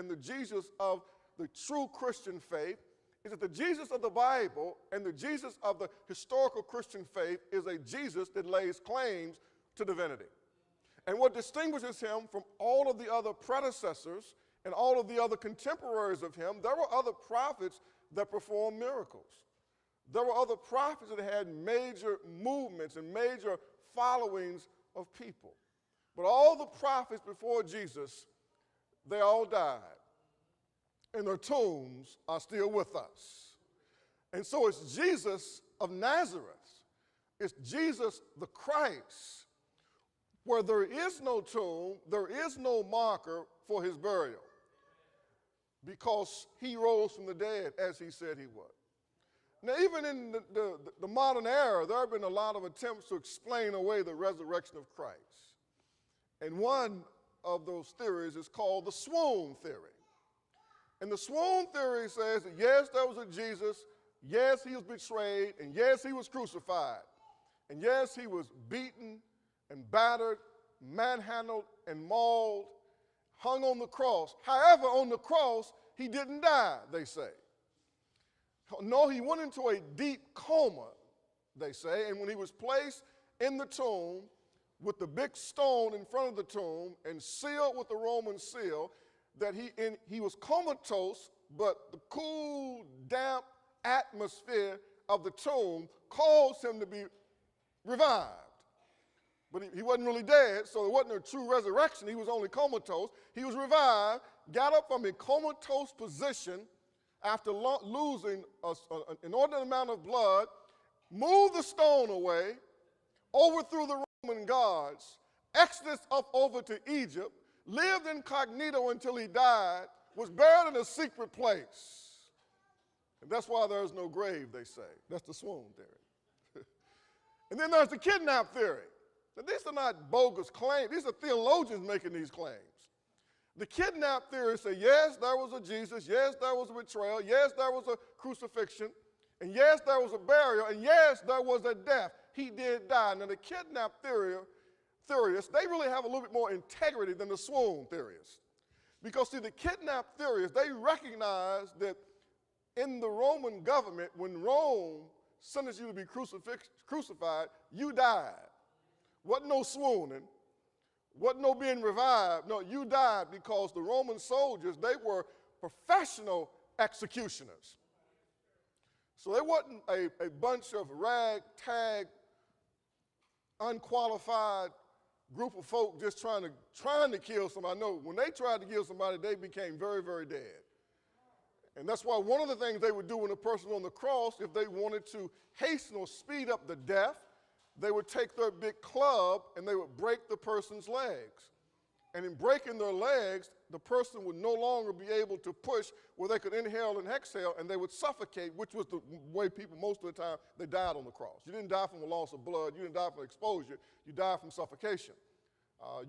and the Jesus of the true Christian faith is that the Jesus of the Bible and the Jesus of the historical Christian faith is a Jesus that lays claims to divinity. And what distinguishes him from all of the other predecessors and all of the other contemporaries of him, there were other prophets that performed miracles. There were other prophets that had major movements and major followings of people. But all the prophets before Jesus, they all died. And their tombs are still with us. And so it's Jesus of Nazareth. It's Jesus the Christ, where there is no tomb, there is no marker for his burial, because he rose from the dead as he said he would. Now, even in the modern era, there have been a lot of attempts to explain away the resurrection of Christ. And one of those theories is called the swoon theory. And the swoon theory says that yes, there was a Jesus, yes, he was betrayed, and yes, he was crucified. And yes, he was beaten and battered, manhandled and mauled, hung on the cross. However, on the cross, he didn't die, they say. No, he went into a deep coma, they say, and when he was placed in the tomb with the big stone in front of the tomb and sealed with the Roman seal, that he was comatose, but the cool, damp atmosphere of the tomb caused him to be revived. But he wasn't really dead, so it wasn't a true resurrection. He was only comatose. He was revived, got up from a comatose position after losing an inordinate amount of blood, moved the stone away, overthrew the Roman guards, exodus up over to Egypt, lived incognito until he died, was buried in a secret place. And that's why there's no grave, they say. That's the swoon theory. And then there's the kidnap theory. Now, these are not bogus claims. These are theologians making these claims. The kidnap theory say, yes, there was a Jesus, yes, there was a betrayal, yes, there was a crucifixion, and yes, there was a burial, and yes, there was a death. He did die. Now, the kidnap theorists, they really have a little bit more integrity than the swoon theorists. Because, see, the kidnap theorists, they recognize that in the Roman government, when Rome sentenced you to be crucified, you died. Wasn't no swooning. Wasn't no being revived. No, you died because the Roman soldiers, they were professional executioners. So it wasn't a bunch of ragtag, unqualified group of folk just trying to kill somebody. No, when they tried to kill somebody, they became very, very dead. And that's why one of the things they would do when a person was on the cross, if they wanted to hasten or speed up the death, they would take their big club and they would break the person's legs. And in breaking their legs, the person would no longer be able to push where they could inhale and exhale, and they would suffocate, which was the way people most of the time, they died on the cross. You didn't die from a loss of blood. You didn't die from exposure. You died from suffocation.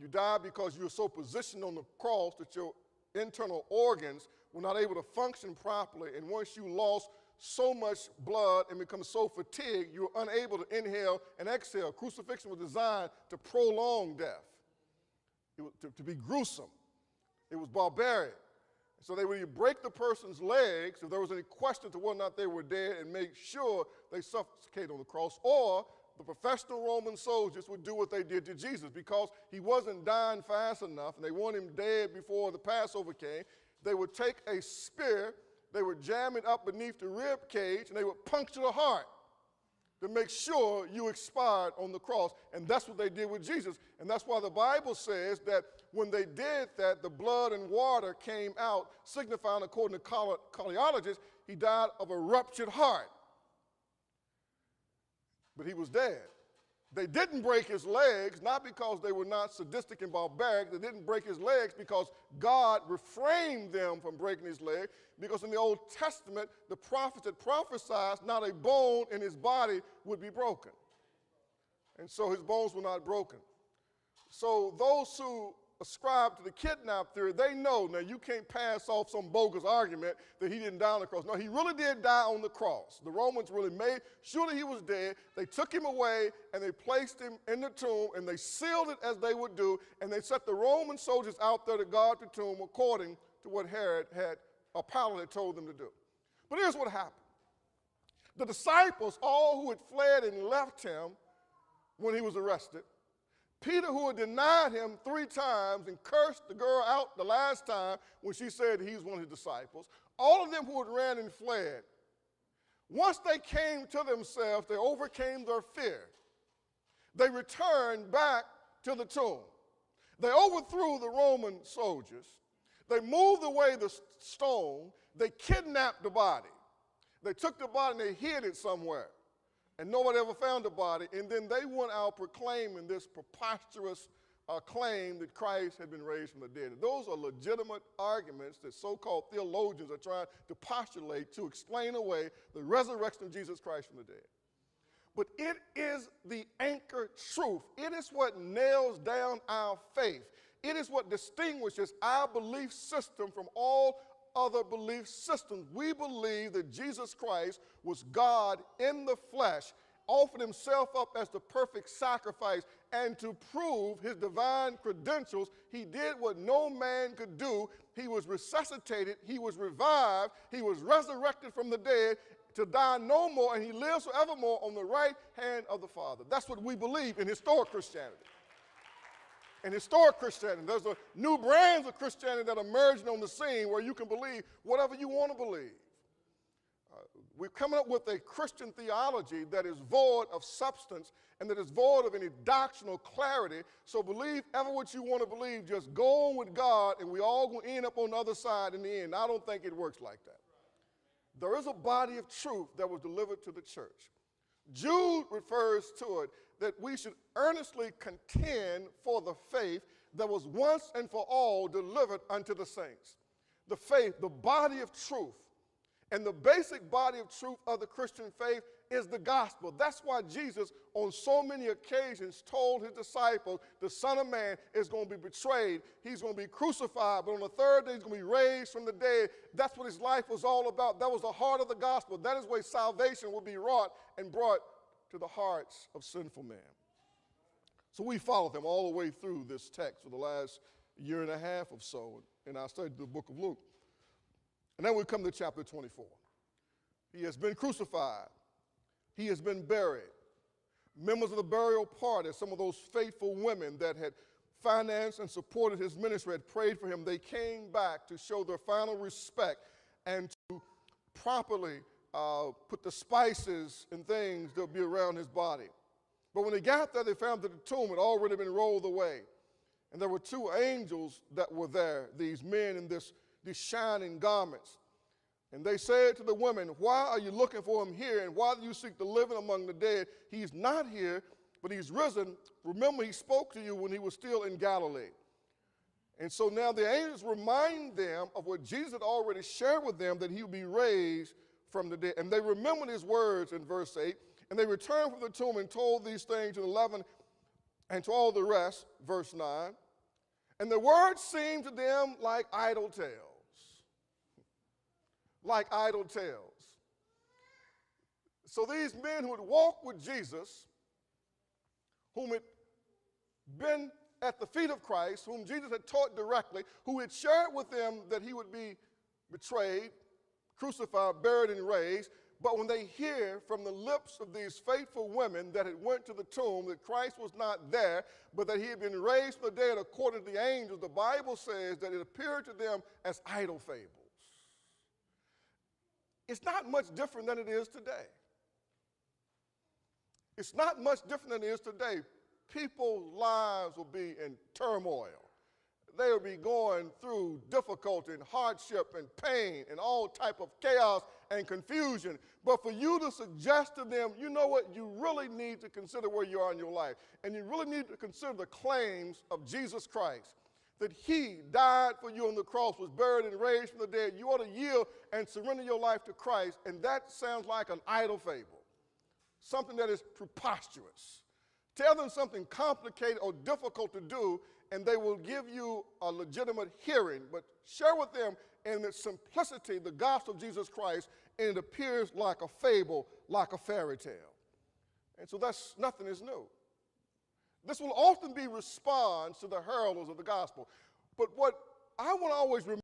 You died because you were so positioned on the cross that your internal organs were not able to function properly, and once you lost so much blood and become so fatigued, you were unable to inhale and exhale. Crucifixion was designed to prolong death. It was to be gruesome. It was barbaric. So they would break the person's legs if there was any question to whether or not they were dead and make sure they suffocated on the cross, or the professional Roman soldiers would do what they did to Jesus because he wasn't dying fast enough and they wanted him dead before the Passover came. They would take a spear, they would jam it up beneath the rib cage, and they would puncture the heart to make sure you expired on the cross. And that's what they did with Jesus. And that's why the Bible says that when they did that, the blood and water came out, signifying, according to cardiologists, he died of a ruptured heart. But he was dead. They didn't break his legs, not because they were not sadistic and barbaric. They didn't break his legs because God refrained them from breaking his leg. Because in the Old Testament, the prophets had prophesied not a bone in his body would be broken. And so his bones were not broken. So those who ascribe to the kidnap theory, they know, now you can't pass off some bogus argument that he didn't die on the cross. No, he really did die on the cross. The Romans really made sure that he was dead. They took him away and they placed him in the tomb and they sealed it as they would do, and they set the Roman soldiers out there to guard the tomb according to what Herod had, or Pilate had told them to do. But here's what happened. The disciples, all who had fled and left him when he was arrested, Peter, who had denied him 3 times and cursed the girl out the last time when she said he was one of his disciples, all of them who had ran and fled, once they came to themselves, they overcame their fear. They returned back to the tomb. They overthrew the Roman soldiers. They moved away the stone. They kidnapped the body. They took the body and they hid it somewhere. And nobody ever found the body. And then they went out proclaiming this preposterous claim that Christ had been raised from the dead. And those are legitimate arguments that so-called theologians are trying to postulate to explain away the resurrection of Jesus Christ from the dead. But it is the anchor truth. It is what nails down our faith. It is what distinguishes our belief system from all other belief systems. We believe that Jesus Christ was God in the flesh, offered himself up as the perfect sacrifice, and to prove his divine credentials, he did what no man could do. He was resuscitated, he was revived, he was resurrected from the dead to die no more, and he lives forevermore on the right hand of the Father. That's what we believe in historic Christianity. In historic Christianity, there's a new brands of Christianity that are emerging on the scene where you can believe whatever you want to believe. We're coming up with a Christian theology that is void of substance and that is void of any doctrinal clarity. So believe ever what you want to believe. Just go on with God, and we all going to end up on the other side in the end. I don't think it works like that. There is a body of truth that was delivered to the church. Jude refers to it that we should earnestly contend for the faith that was once and for all delivered unto the saints. The faith, the body of truth. And the basic body of truth of the Christian faith is the gospel. That's why Jesus, on so many occasions, told his disciples, the Son of Man is going to be betrayed. He's going to be crucified, but on the 3rd day, he's going to be raised from the dead. That's what his life was all about. That was the heart of the gospel. That is where salvation will be wrought and brought to the hearts of sinful men. So we followed him all the way through this text for the last year and a half or so in our study of the book of Luke. And then we come to chapter 24. He has been crucified. He has been buried. Members of the burial party, some of those faithful women that had financed and supported his ministry, had prayed for him. They came back to show their final respect and to properly put the spices and things that would be around his body. But when they got there, they found that the tomb had already been rolled away. And there were 2 angels that were there, these men in these shining garments. And they said to the women, why are you looking for him here? And why do you seek the living among the dead? He's not here, but he's risen. Remember, he spoke to you when he was still in Galilee. And so now the angels remind them of what Jesus had already shared with them, that he would be raised from the dead. And they remembered his words in verse 8. And they returned from the tomb and told these things to the 11 and to all the rest, verse 9. And the words seemed to them like idle tales. Like idle tales. So these men who had walked with Jesus, whom had been at the feet of Christ, whom Jesus had taught directly, who had shared with them that he would be betrayed, crucified, buried, and raised, but when they hear from the lips of these faithful women that had went to the tomb that Christ was not there, but that he had been raised from the dead according to the angels, the Bible says that it appeared to them as idle fables. It's not much different than it is today. It's not much different than it is today. People's lives will be in turmoil. They will be going through difficulty and hardship and pain and all type of chaos and confusion. But for you to suggest to them, you know what, you really need to consider where you are in your life. And you really need to consider the claims of Jesus Christ. That he died for you on the cross, was buried and raised from the dead. You ought to yield and surrender your life to Christ. And that sounds like an idle fable. Something that is preposterous. Tell them something complicated or difficult to do, and they will give you a legitimate hearing. But share with them in its simplicity the gospel of Jesus Christ, and it appears like a fable, like a fairy tale. And so nothing is new. This will often be response to the heralders of the gospel. But what I want to always remember